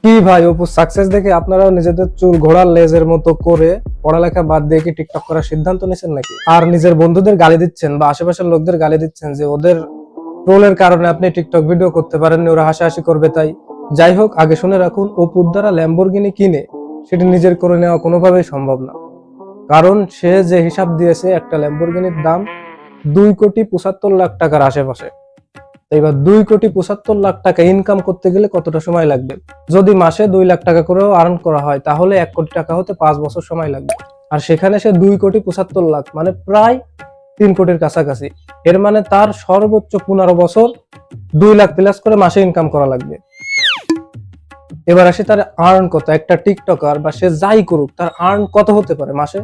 কি ভাই, অপু সাকসেস দেখে আপনারাও নিজেদের চুল ঘোড়ার লেজের মতো করে পড়ালেখা বাদ দিয়ে কি টিকটক করার সিদ্ধান্ত নিয়েছেন নাকি? আর নিজের বন্ধুদের গালি দিচ্ছেন বা আশেপাশের লোকদের গালি দিচ্ছেন যে ওদের ট্রোলের কারণে আপনি টিকটক ভিডিও করতে পারেননি, ওরা হাসাহাসি করবে তাই। যাই হোক, আগে শুনে রাখুন, অপুর দ্বারা ল্যাম্বরগিনি কিনে সেটি নিজের করে নেওয়া কোনোভাবেই সম্ভব না। কারণ সে যে হিসাব দিয়েছে, একটা ল্যাম্বরগিনির দাম 2,75,00,000 টাকার আশেপাশে। এবার 2,75,00,000 টাকা ইনকাম করতে গেলে কতটা সময় লাগবে? যদি মাসে 2 লাখ টাকা করেও আর্ন করা হয়, তাহলে 1 কোটি টাকা হতে 5 বছর সময় লাগবে। আর সেখানে সে 2,75,00,000 মানে প্রায় 3 কোটির কাছাকাছি। এর মানে তার সর্বোচ্চ 15 বছর 2 লাখ প্লাস করে মাসে ইনকাম করা লাগবে। এবার আসে তার আর্ন কত। একটা টিকটকার বা সে যাই করুক, তার আর্ন কত হতে পারে মাসে?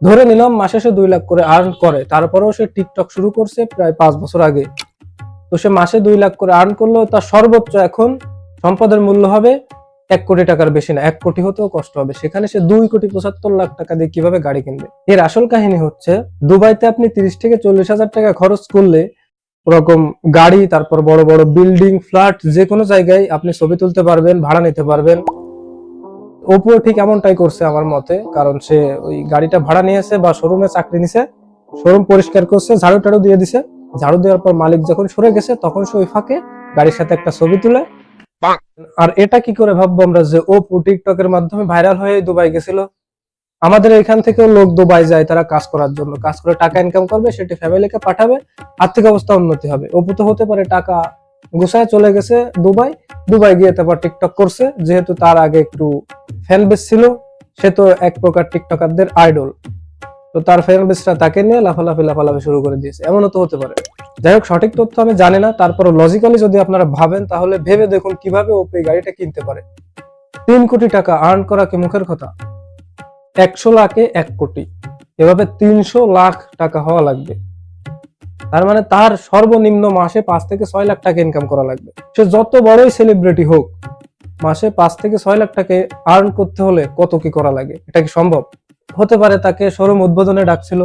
ধরে নিলাম মাসে সে 2 লাখ করে আর্ন করে, তারপরেও সে টিকটক শুরু করছে প্রায় 5 বছর আগে। তো সে মাসে 2 লাখ করে আর্ন করলেও তার সর্বোচ্চ এখন সম্পদের মূল্য হবে 1 কোটি টাকার বেশি না। 1 কোটি হতেও কষ্ট হবে। সেখানে সে 2,75,00,000 টাকা দিয়ে কিভাবে গাড়ি কিনবে? এর আসল কাহিনী হচ্ছে, দুবাইতে আপনি 30 থেকে 40,000 টাকা খরচ করলে ওরকম গাড়ি, তারপর বড় বড় বিল্ডিং, ফ্ল্যাট, যে কোনো জায়গায় আপনি ছবি তুলতে পারবেন, ভাড়া নিতে পারবেন। ওপো ঠিক এমনটাই করছে আমার মতে। কারণ সে ওই গাড়িটা ভাড়া নিয়েছে বা শোরুমে চাকরি নিছে, শোরুম পরিষ্কার করছে, ঝাড়ু টাড়ু দিয়ে দিছে। ঝাড়ু দেওয়ার পর মালিক যখন সরে গেছে, তখন সে ওই ফাঁকে গাড়ির সাথে একটা ছবি তুলে। আর এটা কি করে ভাববো আমরা যে ওপো টিকটকের মাধ্যমে ভাইরাল হয়ে দুবাই গেছিল? আমাদের এখান থেকেও লোক দুবাই যায় তারা কাজ করার জন্য, কাজ করে টাকা ইনকাম করবে, সেটি ফ্যামিলিকে পাঠাবে, আর্থিক অবস্থা উন্নতি হবে। অপু তো হতে পারে টাকা গুছায় চলে গেছে দুবাই, দুবাই গিয়ে তারপর টিকটক করছে। যেহেতু তার আগে একটু ফ্যান বেস ছিল, সে তো এক প্রকার টিকটকারদের আইডল, তো তার ফ্যান বেসটা তাকে নিয়ে লাফালাফি শুরু করে দিয়েছে। এমনও তো হতে পারে। যাই হোক, সঠিক তথ্য আমি জানি না, তারপর লজিক্যালি যদি আপনারা ভাবেন, তাহলে ভেবে দেখুন কিভাবে ওপো এই গাড়িটা কিনতে পারে। 3 কোটি টাকা আর্ন করা কি মুখের কথা? 100 লাখে 1 কোটি, এভাবে 300 লাখ টাকা হওয়া লাগবে। তার মানে তার সর্বনিম্ন মাসে 5 থেকে 6 লাখ টাকা ইনকাম করা লাগবে। সে যত বড়ই সেলিব্রিটি হোক, মাসে 5 থেকে 6 লাখ টাকা আর্ন করতে হলে কত কি করা লাগে? এটা কি সম্ভব? হতে পারে তাকে শোরুম উদ্বোধনে ডাকছিল,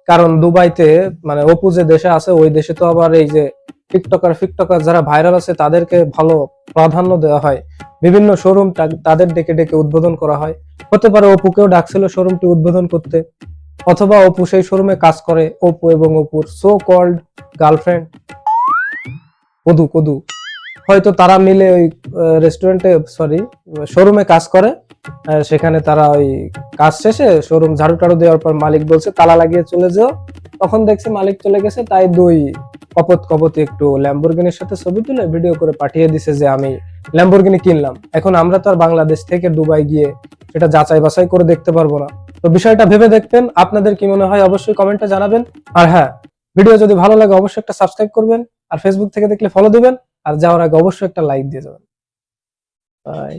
কারণ দুবাইতে মানে অপু যে দেশে আছে, ওই দেশে তো আবার এই যে ফিকটকার যারা ভাইরাল আছে তাদেরকে ভালো প্রাধান্য দেওয়া হয়। বিভিন্ন শোরুম তাদের ডেকে ডেকে উদ্বোধন করা হয়। হতে পারে অপুকেও ডাকছিল শোরুমটি উদ্বোধন করতে, অথবা অপু সেই শোরুমে কাজ করে। অপু এবং অপুর সো কল্ড গার্লফ্রেন্ড কদু কদু, হয়তো তারা মিলে ওই রেস্টুরেন্টে, সরি, শোরুমে কাজ করে। সেখানে তারা ওই কাজ শেষে শোরুম ঝাড়ু টাড়ু দেওয়ার পর মালিক বলছে তালা লাগিয়ে চলে যাও, তখন দেখছে মালিক চলে গেছে, তাই দুই কপতি একটু ল্যাম্বরগিনির সাথে ছবি তুলে ভিডিও করে পাঠিয়ে দিছে যে আমি ল্যাম্বরগিনি কিনলাম। এখন আমরা তো আর বাংলাদেশ থেকে দুবাই গিয়ে সেটা যাচাই বাছাই করে দেখতে পারবো না। তো বিষয়টা ভেবে দেখবেন। আপনাদের কি মনে হয় অবশ্যই কমেন্টে জানাবেন। আর হ্যাঁ, ভিডিও যদি ভালো লাগে অবশ্যই একটা সাবস্ক্রাইব করবেন, আর ফেসবুক থেকে দেখলে ফলো দিবেন, আর যাওয়ার আগে অবশ্যই একটা লাইক দিয়ে যাবেন। বাই।